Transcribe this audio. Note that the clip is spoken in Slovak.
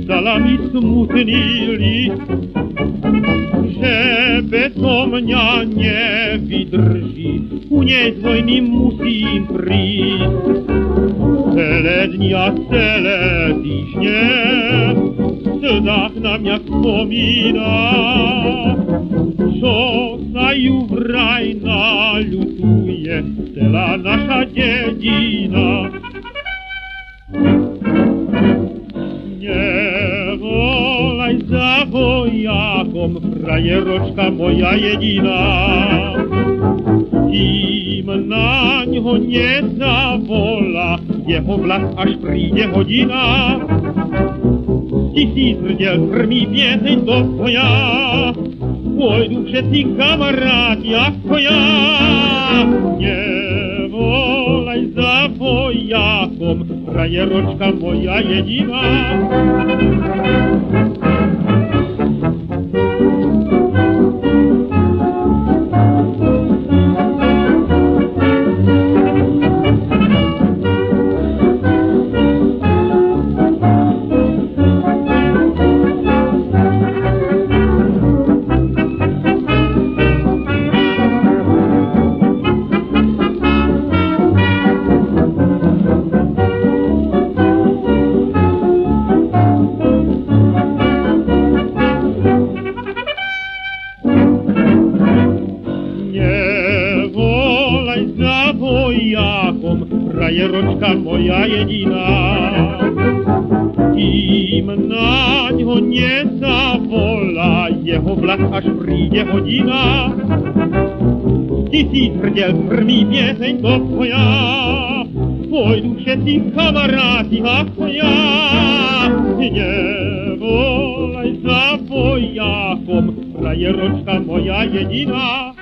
dala mi smutný list, že bezo mňa nevydrží, u nej z vojny musím prísť. Celé dni a celé týždne slzách na mňa spomína, čo sa ju vraj naľutuje celá naša dedina. Nevolaj za vojakom, frajeročka moja jediná, kým na ňo nezavolá, jeho vlas až príde hodina. Tisíc hrdiel krmí pieseň do svoja, pôjdu všetci kamaráti ako ja. Nevolaj za vojakom, frajeročka moja jediná. Vojakom, frajeročka moja jediná, kým na ňo nezavolá, jeho vlas až príde hodina. Tisíc hrdiel krmí pieseň do svoja, pôjdu všetci kamaráti ako ja. Nevolaj za vojakom, frajeročka moja jediná.